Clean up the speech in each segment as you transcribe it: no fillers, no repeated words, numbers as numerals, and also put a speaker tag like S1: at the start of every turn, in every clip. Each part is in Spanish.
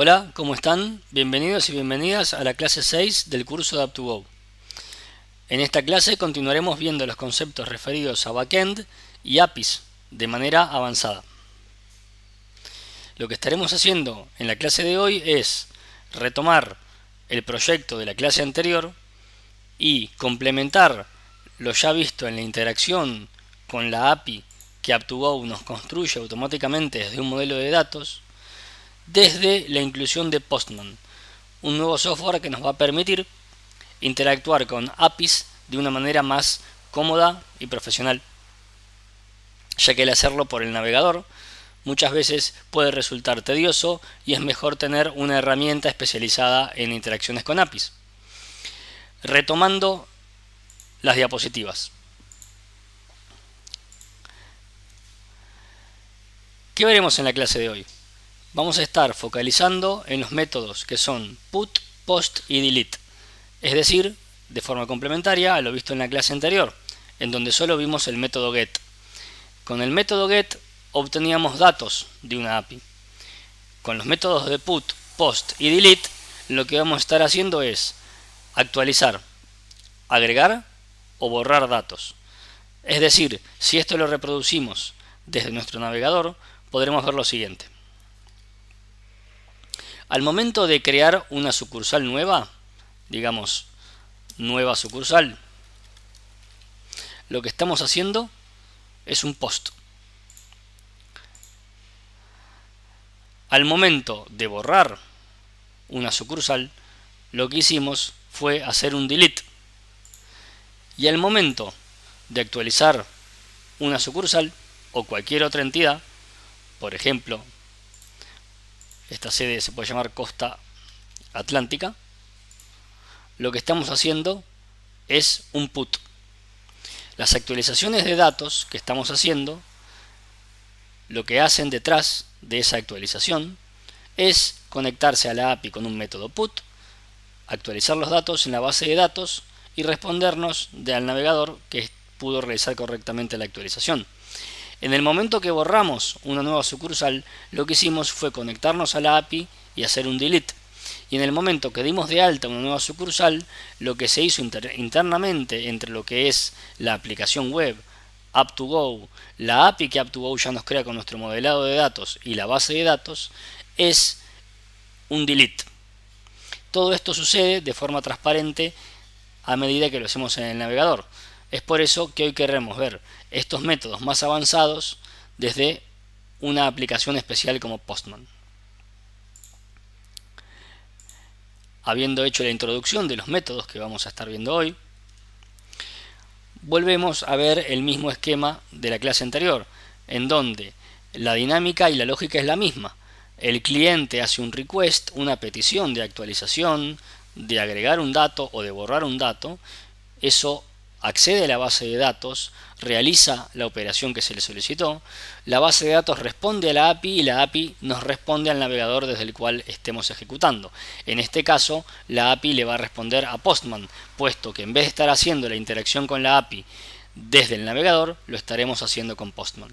S1: Hola, ¿cómo están? Bienvenidos y bienvenidas a la clase 6 del curso de Up2Go. En esta clase continuaremos viendo los conceptos referidos a backend y APIs de manera avanzada. Lo que estaremos haciendo en la clase de hoy es retomar el proyecto de la clase anterior y complementar lo ya visto en la interacción con la API que Up2Go nos construye automáticamente desde un modelo de datos, desde la inclusión de Postman, un nuevo software que nos va a permitir interactuar con APIs de una manera más cómoda y profesional, ya que el hacerlo por el navegador muchas veces puede resultar tedioso y es mejor tener una herramienta especializada en interacciones con APIs. Retomando las diapositivas. ¿Qué veremos en la clase de hoy? Vamos a estar focalizando en los métodos que son put, post y delete, es decir, de forma complementaria a lo visto en la clase anterior, en donde solo vimos el método get. Con el método get obteníamos datos de una API. Con los métodos de put, post y delete, lo que vamos a estar haciendo es actualizar, agregar o borrar datos. Es decir, si esto lo reproducimos desde nuestro navegador, podremos ver lo siguiente. Al momento de crear una sucursal nueva, digamos nueva sucursal, lo que estamos haciendo es un post. Al momento de borrar una sucursal, lo que hicimos fue hacer un delete. Y al momento de actualizar una sucursal o cualquier otra entidad, por ejemplo, esta sede se puede llamar Costa Atlántica, lo que estamos haciendo es un put. Las actualizaciones de datos que estamos haciendo, lo que hacen detrás de esa actualización es conectarse a la API con un método put, actualizar los datos en la base de datos y respondernos al navegador que pudo realizar correctamente la actualización. En el momento que borramos una nueva sucursal, lo que hicimos fue conectarnos a la API y hacer un delete. Y en el momento que dimos de alta una nueva sucursal, lo que se hizo internamente entre lo que es la aplicación web, Up2Go, la API que Up2Go ya nos crea con nuestro modelado de datos y la base de datos, es un delete. Todo esto sucede de forma transparente a medida que lo hacemos en el navegador. Es por eso que hoy queremos ver estos métodos más avanzados desde una aplicación especial como Postman. Habiendo hecho la introducción de los métodos que vamos a estar viendo hoy, volvemos a ver el mismo esquema de la clase anterior, en donde la dinámica y la lógica es la misma. El cliente hace un request, una petición de actualización, de agregar un dato o de borrar un dato. Eso accede a la base de datos, realiza la operación que se le solicitó, la base de datos responde a la API y la API nos responde al navegador desde el cual estemos ejecutando. En este caso, la API le va a responder a Postman, puesto que en vez de estar haciendo la interacción con la API desde el navegador, lo estaremos haciendo con Postman.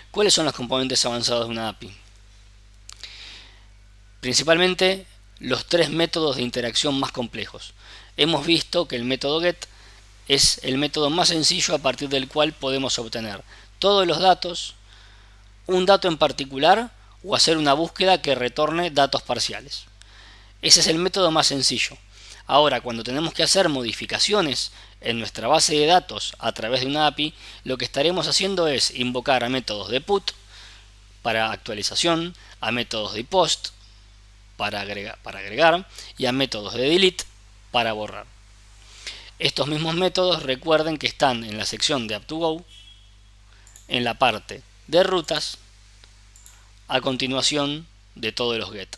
S1: ¿Cuáles son los componentes avanzados de una API? Principalmente los tres métodos de interacción más complejos. Hemos visto que el método get es el método más sencillo a partir del cual podemos obtener todos los datos, un dato en particular o hacer una búsqueda que retorne datos parciales. Ese es el método más sencillo. Ahora, cuando tenemos que hacer modificaciones en nuestra base de datos a través de una API, lo que estaremos haciendo es invocar a métodos de put para actualización, a métodos de post para agregar y a métodos de delete para borrar. Estos mismos métodos, recuerden que están en la sección de Up2Go, en la parte de rutas, a continuación de todos los get.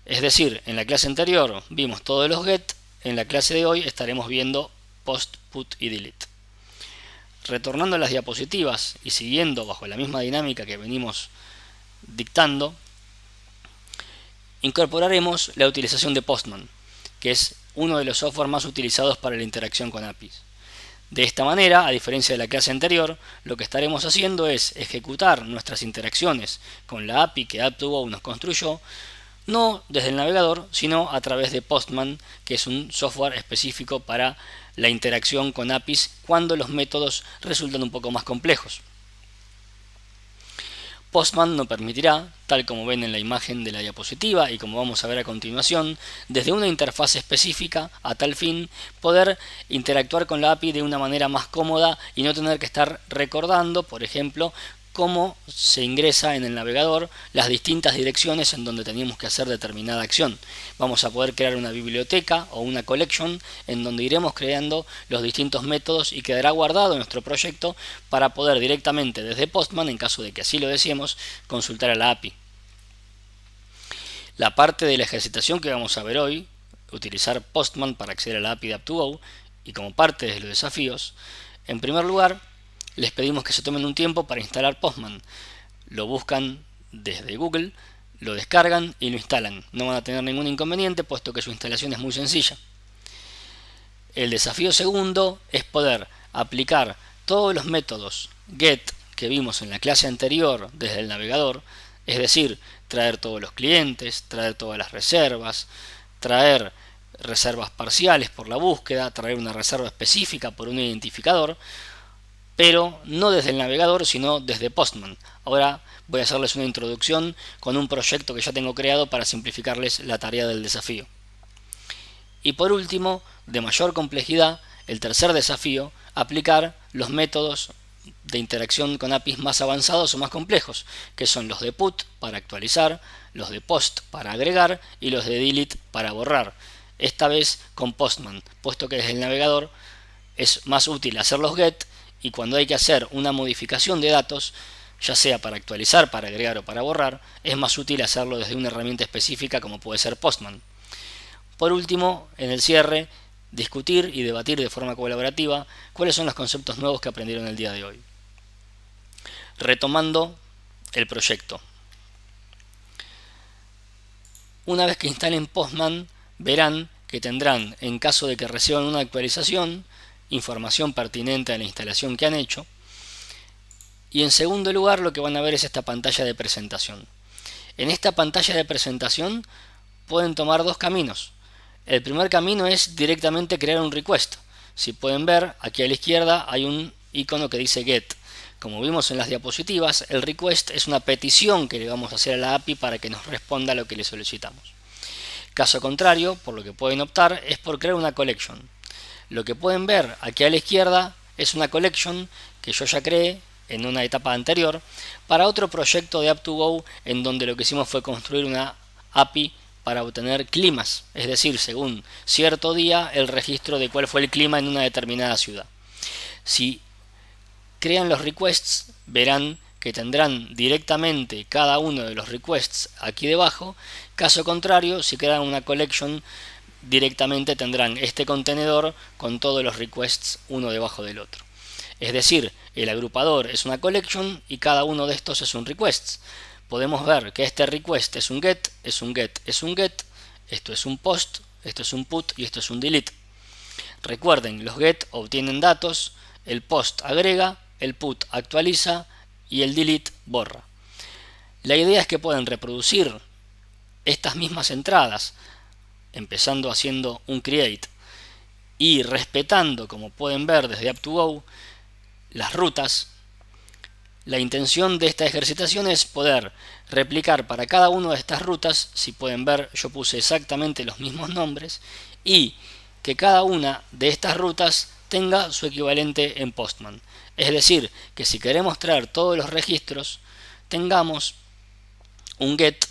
S1: Es decir, en la clase anterior vimos todos los get, en la clase de hoy estaremos viendo post, put y delete. Retornando a las diapositivas y siguiendo bajo la misma dinámica que venimos dictando, incorporaremos la utilización de Postman, que es uno de los software más utilizados para la interacción con APIs. De esta manera, a diferencia de la clase anterior, lo que estaremos haciendo es ejecutar nuestras interacciones con la API que App2Go nos construyó, no desde el navegador, sino a través de Postman, que es un software específico para la interacción con APIs cuando los métodos resultan un poco más complejos. Postman nos permitirá, tal como ven en la imagen de la diapositiva y como vamos a ver a continuación, desde una interfaz específica a tal fin poder interactuar con la API de una manera más cómoda y no tener que estar recordando, por ejemplo, cómo se ingresa en el navegador las distintas direcciones en donde teníamos que hacer determinada acción. Vamos a poder crear una biblioteca o una collection en donde iremos creando los distintos métodos y quedará guardado nuestro proyecto para poder directamente desde Postman, en caso de que así lo deseemos, consultar a la API. La parte de la ejercitación que vamos a ver hoy, utilizar Postman para acceder a la API de App2Go, y como parte de los desafíos, en primer lugar, les pedimos que se tomen un tiempo para instalar Postman. Lo buscan desde Google, lo descargan y lo instalan. No van a tener ningún inconveniente puesto que su instalación es muy sencilla. El desafío segundo es poder aplicar todos los métodos get que vimos en la clase anterior desde el navegador, es decir, traer todos los clientes, traer todas las reservas, traer reservas parciales por la búsqueda, traer una reserva específica por un identificador, pero no desde el navegador, sino desde Postman. Ahora voy a hacerles una introducción con un proyecto que ya tengo creado para simplificarles la tarea del desafío. Y por último, de mayor complejidad, el tercer desafío, aplicar los métodos de interacción con APIs más avanzados o más complejos, que son los de put para actualizar, los de post para agregar y los de delete para borrar. Esta vez con Postman, puesto que desde el navegador es más útil hacer los get, y cuando hay que hacer una modificación de datos, ya sea para actualizar, para agregar o para borrar, es más útil hacerlo desde una herramienta específica como puede ser Postman. Por último, en el cierre, discutir y debatir de forma colaborativa cuáles son los conceptos nuevos que aprendieron el día de hoy. Retomando el proyecto. Una vez que instalen Postman, verán que tendrán, en caso de que reciban una actualización, información pertinente a la instalación que han hecho. Y en segundo lugar, lo que van a ver es esta pantalla de presentación. En esta pantalla de presentación pueden tomar dos caminos. El primer camino es directamente crear un request. Si pueden ver, aquí a la izquierda hay un icono que dice get. Como vimos en las diapositivas, el request es una petición que le vamos a hacer a la API para que nos responda lo que le solicitamos. Caso contrario, por lo que pueden optar, es por crear una collection. Lo que pueden ver aquí a la izquierda es una collection que yo ya creé en una etapa anterior para otro proyecto de App2Go en donde lo que hicimos fue construir una API para obtener climas, es decir, según cierto día el registro de cuál fue el clima en una determinada ciudad. Si crean los requests, verán que tendrán directamente cada uno de los requests aquí debajo. Caso contrario, si crean una collection, directamente tendrán este contenedor con todos los requests uno debajo del otro. Es decir, el agrupador es una collection y cada uno de estos es un request. Podemos ver que este request es un get, es un get, es un get, esto es un post, esto es un put y esto es un delete. Recuerden, los get obtienen datos, el post agrega, el put actualiza y el delete borra. La idea es que pueden reproducir estas mismas entradas, empezando haciendo un create y respetando, como pueden ver desde App2Go, las rutas. La intención de esta ejercitación es poder replicar para cada una de estas rutas, si pueden ver yo puse exactamente los mismos nombres, y que cada una de estas rutas tenga su equivalente en Postman. Es decir, que si queremos traer todos los registros, tengamos un get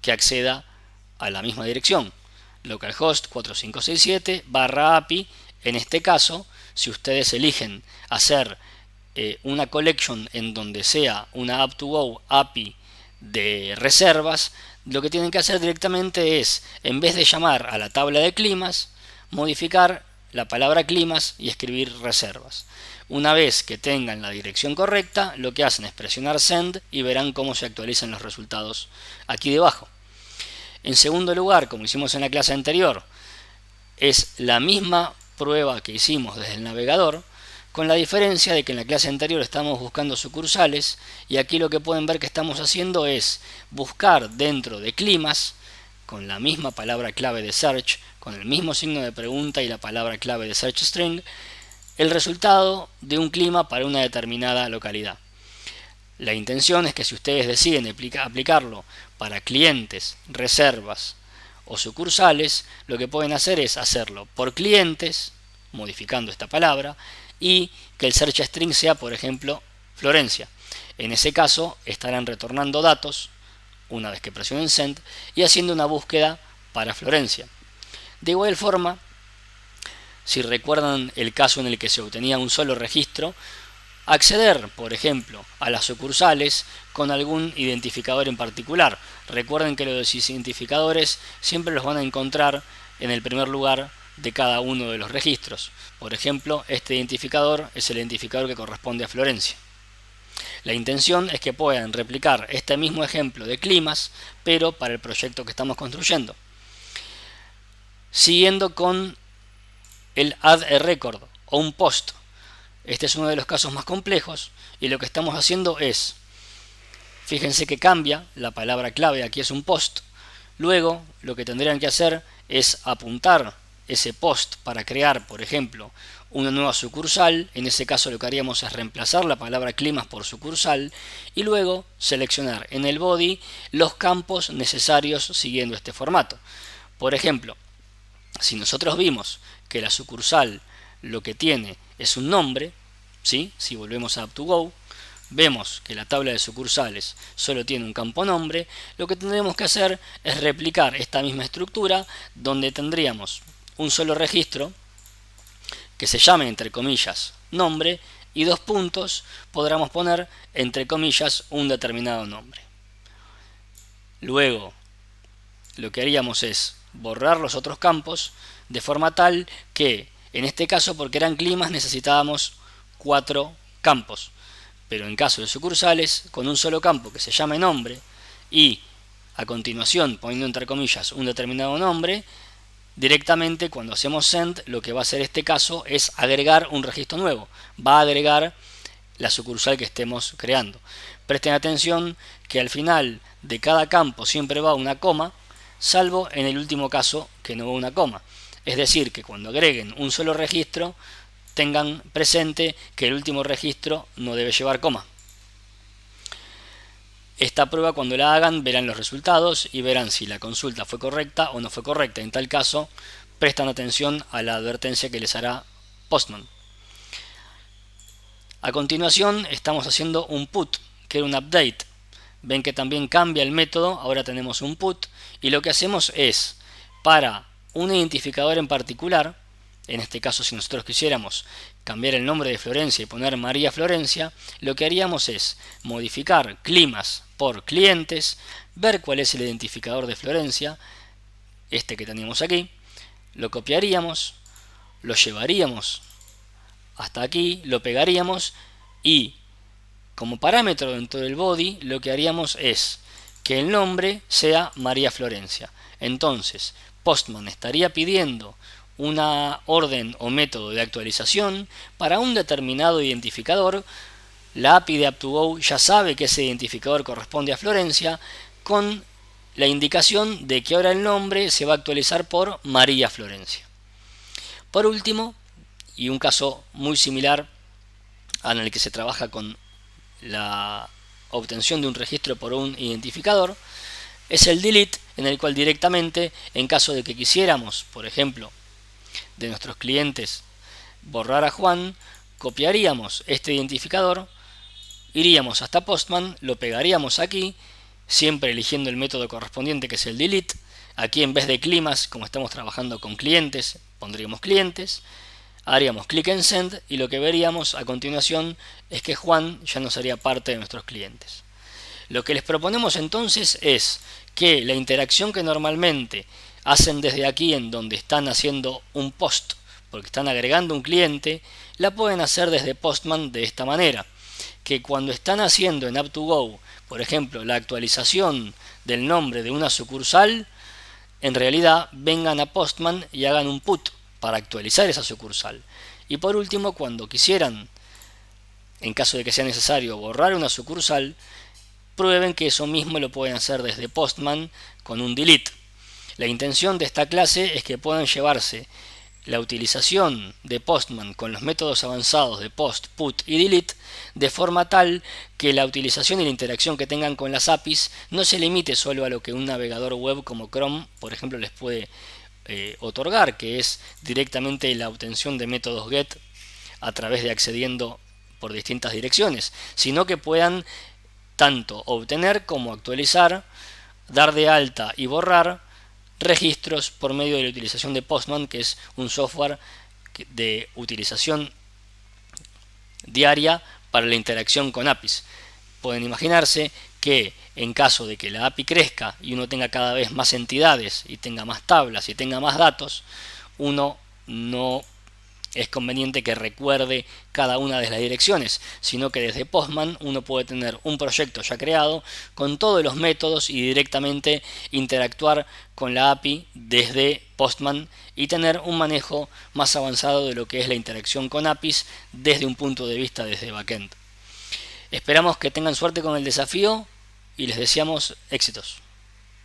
S1: que acceda a la misma dirección, localhost 4567/API. En este caso, si ustedes eligen hacer una collection en donde sea una App2Go API de reservas, lo que tienen que hacer directamente es, en vez de llamar a la tabla de climas, modificar la palabra climas y escribir reservas. Una vez que tengan la dirección correcta, lo que hacen es presionar send y verán cómo se actualizan los resultados aquí debajo. En segundo lugar, como hicimos en la clase anterior, es la misma prueba que hicimos desde el navegador, con la diferencia de que en la clase anterior estábamos buscando sucursales y aquí lo que pueden ver que estamos haciendo es buscar dentro de climas con la misma palabra clave de search, con el mismo signo de pregunta y la palabra clave de search string, el resultado de un clima para una determinada localidad. La intención es que si ustedes deciden aplicarlo para clientes, reservas o sucursales, lo que pueden hacer es hacerlo por clientes, modificando esta palabra, y que el search string sea, por ejemplo, Florencia. En ese caso estarán retornando datos una vez que presionen send y haciendo una búsqueda para Florencia. De igual forma, si recuerdan el caso en el que se obtenía un solo registro, acceder, por ejemplo, a las sucursales con algún identificador en particular. Recuerden que los identificadores siempre los van a encontrar en el primer lugar de cada uno de los registros. Por ejemplo, este identificador es el identificador que corresponde a Florencia. La intención es que puedan replicar este mismo ejemplo de climas, pero para el proyecto que estamos construyendo. Siguiendo con el add a record o un post. Este es uno de los casos más complejos y lo que estamos haciendo es, fíjense que cambia, la palabra clave aquí es un post. Luego lo que tendrían que hacer es apuntar ese post para crear, por ejemplo, una nueva sucursal. En ese caso lo que haríamos es reemplazar la palabra climas por sucursal y luego seleccionar en el body los campos necesarios siguiendo este formato. Por ejemplo, si nosotros vimos que la sucursal lo que tiene es un nombre, ¿sí? Si volvemos a Up2Go, vemos que la tabla de sucursales solo tiene un campo nombre. Lo que tendremos que hacer es replicar esta misma estructura donde tendríamos un solo registro que se llame entre comillas nombre y dos puntos podremos poner entre comillas un determinado nombre. Luego lo que haríamos es borrar los otros campos de forma tal que en este caso, porque eran climas, necesitábamos 4 campos, pero en caso de sucursales, con un solo campo que se llame nombre y a continuación poniendo entre comillas un determinado nombre, directamente cuando hacemos send lo que va a hacer este caso es agregar un registro nuevo, va a agregar la sucursal que estemos creando. Presten atención que al final de cada campo siempre va una coma, salvo en el último caso que no va una coma. Es decir, que cuando agreguen un solo registro, tengan presente que el último registro no debe llevar coma. Esta prueba cuando la hagan verán los resultados y verán si la consulta fue correcta o no fue correcta. En tal caso, prestan atención a la advertencia que les hará Postman. A continuación estamos haciendo un put, que era un update. Ven que también cambia el método, ahora tenemos un put y lo que hacemos es, para un identificador en particular, en este caso si nosotros quisiéramos cambiar el nombre de Florencia y poner María Florencia, lo que haríamos es modificar climas por clientes, ver cuál es el identificador de Florencia, este que teníamos aquí, lo copiaríamos, lo llevaríamos hasta aquí, lo pegaríamos y como parámetro dentro del body lo que haríamos es que el nombre sea María Florencia. Entonces Postman estaría pidiendo una orden o método de actualización para un determinado identificador. La API de Up2Go ya sabe que ese identificador corresponde a Florencia, con la indicación de que ahora el nombre se va a actualizar por María Florencia. Por último, y un caso muy similar en el que se trabaja con la obtención de un registro por un identificador, es el delete, en el cual directamente, en caso de que quisiéramos, por ejemplo, de nuestros clientes borrar a Juan, copiaríamos este identificador, iríamos hasta Postman, lo pegaríamos aquí, siempre eligiendo el método correspondiente que es el delete. Aquí en vez de climas, como estamos trabajando con clientes, pondríamos clientes, haríamos clic en send y lo que veríamos a continuación es que Juan ya no sería parte de nuestros clientes. Lo que les proponemos entonces es que la interacción que normalmente hacen desde aquí en donde están haciendo un post, porque están agregando un cliente, la pueden hacer desde Postman de esta manera, que cuando están haciendo en Up2Go, por ejemplo, la actualización del nombre de una sucursal, en realidad vengan a Postman y hagan un put para actualizar esa sucursal. Y por último, cuando quisieran, en caso de que sea necesario, borrar una sucursal, prueben que eso mismo lo pueden hacer desde Postman con un delete. La intención de esta clase es que puedan llevarse la utilización de Postman con los métodos avanzados de post, put y delete de forma tal que la utilización y la interacción que tengan con las APIs no se limite solo a lo que un navegador web como Chrome, por ejemplo, les puede otorgar, que es directamente la obtención de métodos GET a través de accediendo por distintas direcciones, sino que puedan tanto obtener como actualizar, dar de alta y borrar registros por medio de la utilización de Postman, que es un software de utilización diaria para la interacción con APIs. Pueden imaginarse que en caso de que la API crezca y uno tenga cada vez más entidades y tenga más tablas y tenga más datos, uno no es conveniente que recuerde cada una de las direcciones, sino que desde Postman uno puede tener un proyecto ya creado con todos los métodos y directamente interactuar con la API desde Postman y tener un manejo más avanzado de lo que es la interacción con APIs desde un punto de vista desde backend. Esperamos que tengan suerte con el desafío y les deseamos éxitos.